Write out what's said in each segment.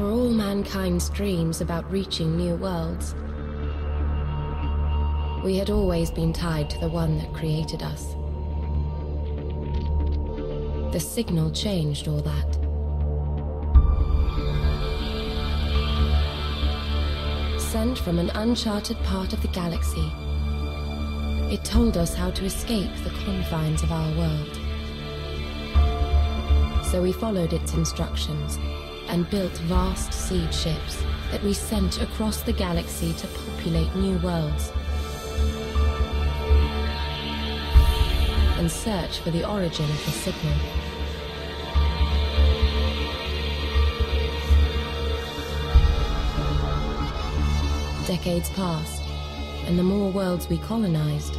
For all mankind's dreams about reaching new worlds, we had always been tied to the one that created us. The signal changed all that. Sent from an uncharted part of the galaxy, it told us how to escape the confines of our world. So we followed its instructions and built vast siege ships that we sent across the galaxy to populate new worlds and search for the origin of the signal. Decades passed, and the more worlds we colonized,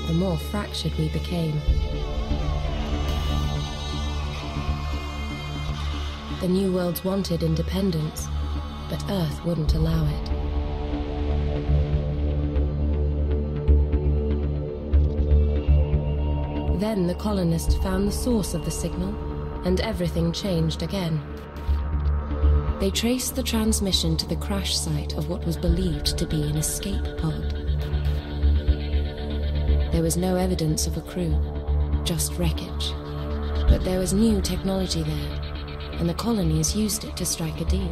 the more fractured we became. The new worlds wanted independence, but Earth wouldn't allow it. Then the colonists found the source of the signal, and everything changed again. They traced the transmission to the crash site of what was believed to be an escape pod. There was no evidence of a crew, just wreckage. But there was new technology there, and the colonies used it to strike a deal.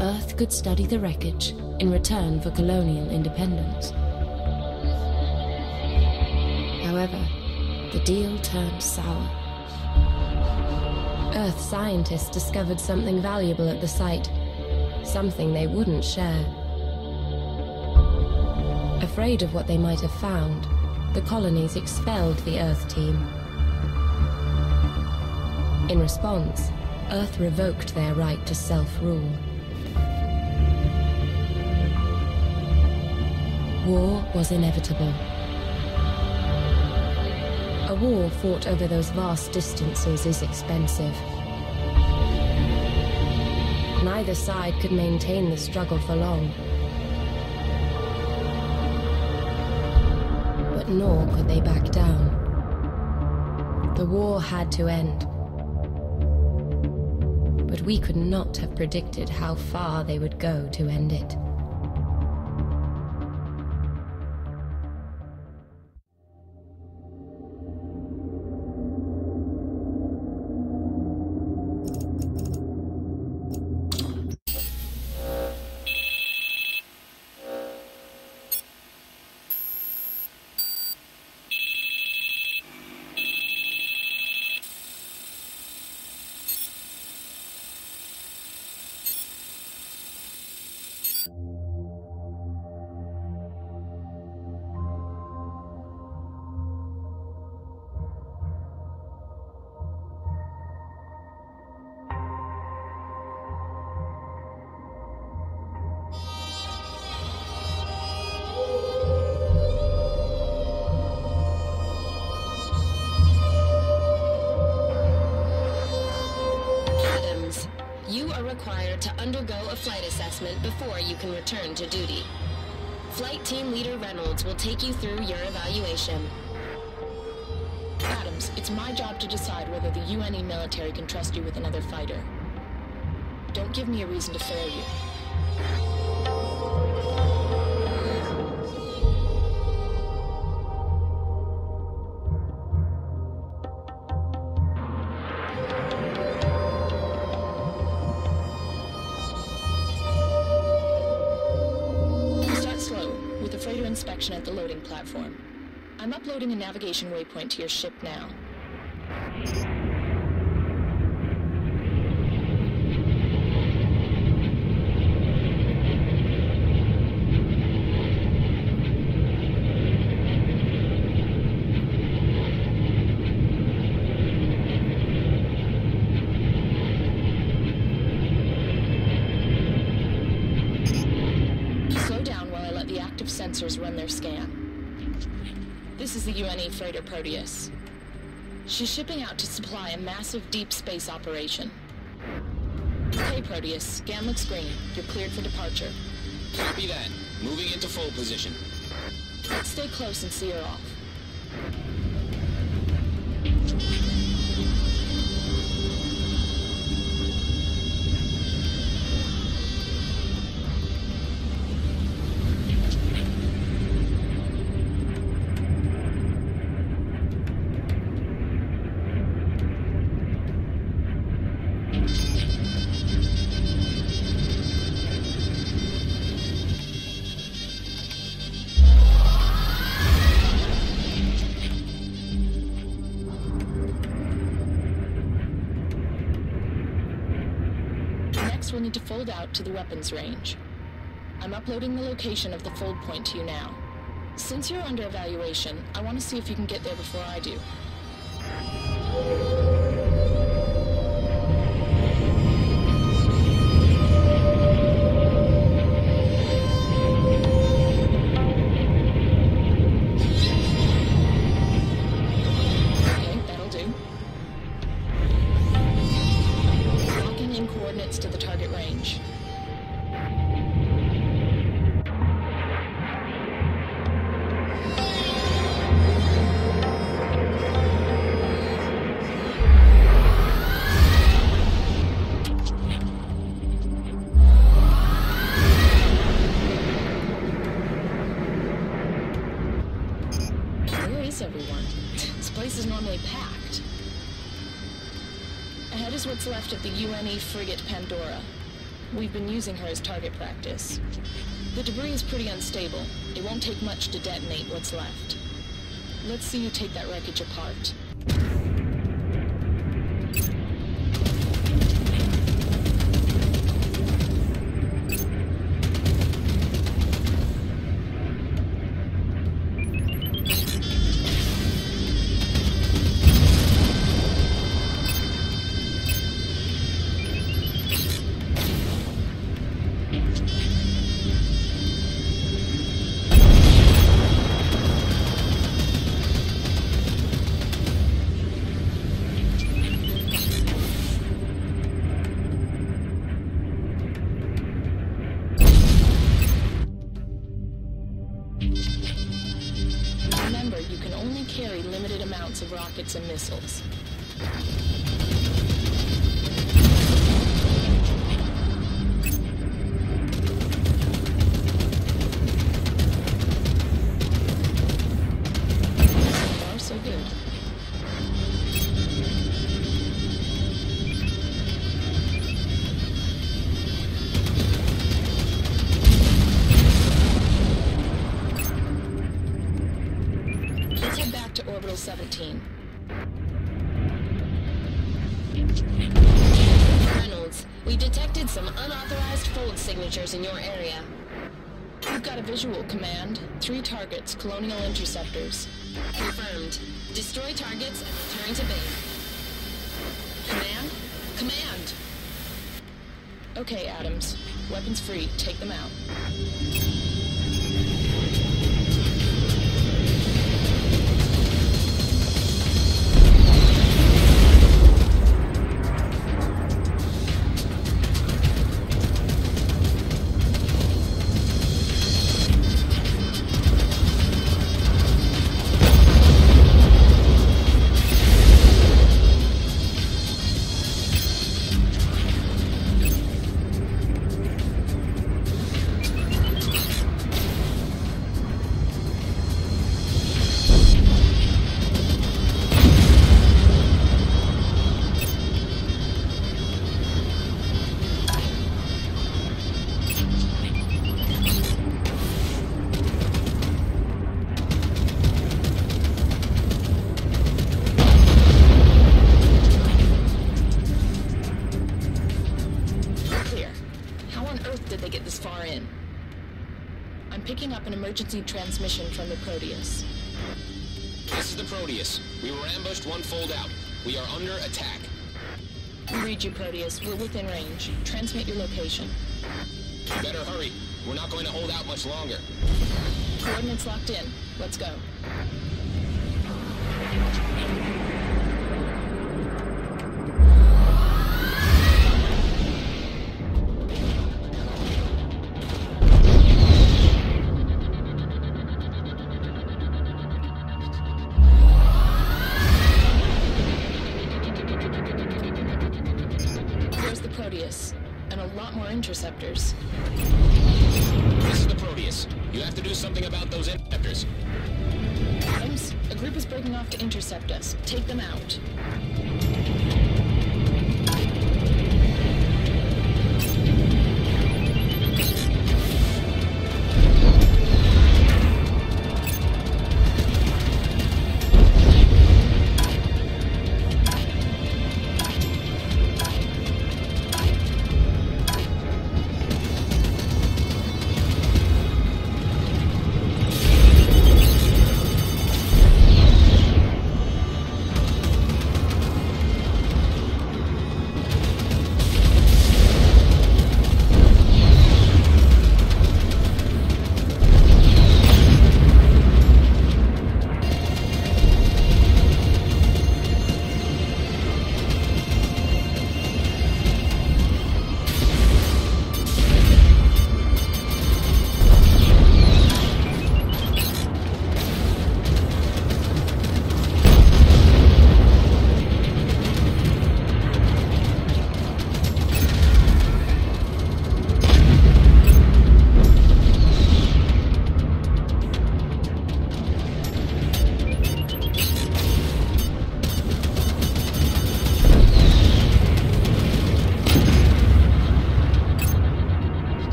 Earth could study the wreckage in return for colonial independence. However, the deal turned sour. Earth scientists discovered something valuable at the site, something they wouldn't share. Afraid of what they might have found, the colonies expelled the Earth team. In response, Earth revoked their right to self-rule. War was inevitable. A war fought over those vast distances is expensive. Neither side could maintain the struggle for long. But nor could they back down. The war had to end. But we could not have predicted how far they would go to end it. Required to undergo a flight assessment before you can return to duty. Flight Team Leader Reynolds will take you through your evaluation. Adams, it's my job to decide whether the U.N.E military can trust you with another fighter. Don't give me a reason to fail you. Inspection at the loading platform. I'm uploading a navigation waypoint to your ship now. Sensors run their scan. This is the U.N.E freighter Proteus. She's shipping out to supply a massive deep space operation. Hey Proteus, scan looks green. You're cleared for departure. Copy that. Moving into full position. Let's stay close and see her off. Next, we'll need to fold out to the weapons range. I'm uploading the location of the fold point to you now. Since you're under evaluation, I want to see if you can get there before I do. Okay, that'll do. Locking in coordinates to the target range. Everyone. This place is normally packed. Ahead is what's left of the U.N.E frigate Pandora. We've been using her as target practice. The debris is pretty unstable. It won't take much to detonate what's left. Let's see you take that wreckage apart. Remember, you can only carry limited amounts of rockets and missiles. So far, so good. To Orbital 17. Reynolds, we detected some unauthorized fold signatures in your area. We've got a visual, Command. 3 targets, Colonial interceptors. Confirmed. Destroy targets and return to base. Command? Command! Okay, Adams. Weapons free. Take them out. Did they get this far in? I'm picking up an emergency transmission from the Proteus. This is the Proteus. We were ambushed 1 fold out. We are under attack. Read you, Proteus. We're within range. Transmit your location. You better hurry. We're not going to hold out much longer. Coordinates locked in. Let's go. Proteus, and a lot more interceptors. This is the Proteus. You have to do something about those interceptors. Adams, a group is breaking off to intercept us. Take them out.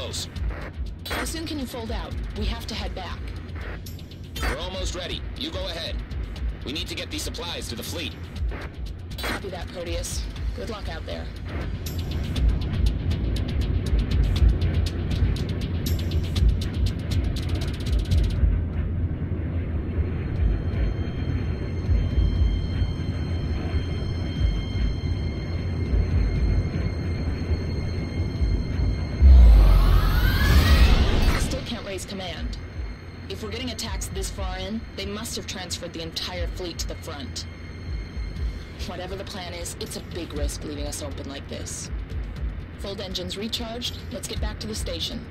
close. How soon can you fold out? We have to head back. We're almost ready. You go ahead. We need to get these supplies to the fleet. Copy that, Proteus. Good luck out there. Command. If we're getting attacks this far in, they must have transferred the entire fleet to the front. Whatever the plan is, it's a big risk leaving us open like this. Fold engines recharged. Let's get back to the station.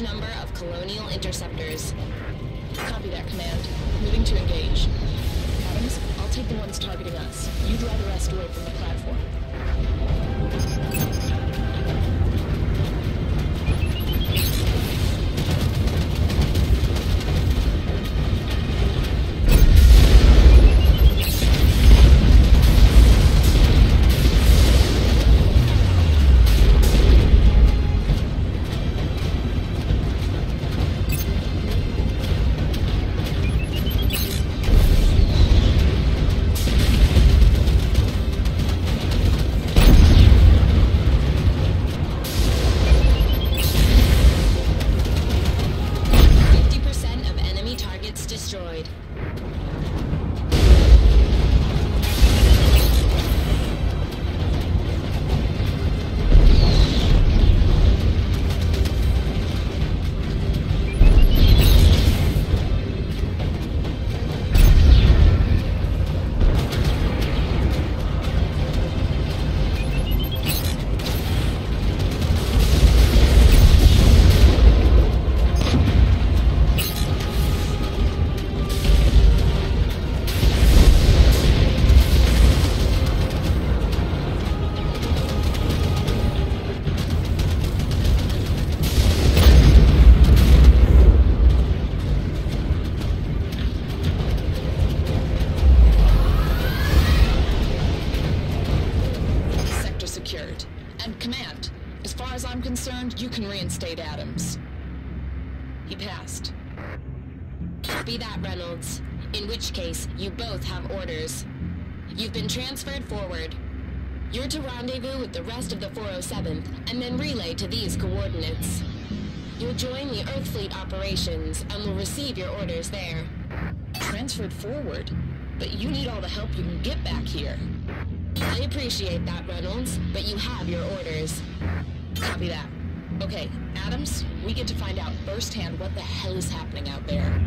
Number of colonial interceptors. Copy that, Command. Moving to engage. Adams, I'll take the ones targeting us. You draw the rest away from the platform. You can reinstate Adams. He passed. Copy that, Reynolds. In which case, you both have orders. You've been transferred forward. You're to rendezvous with the rest of the 407th, and then relay to these coordinates. You'll join the Earth Fleet operations, and will receive your orders there. Transferred forward? But you need all the help you can get back here. I appreciate that, Reynolds, but you have your orders. Copy that. Okay, Adams, we get to find out firsthand what the hell is happening out there.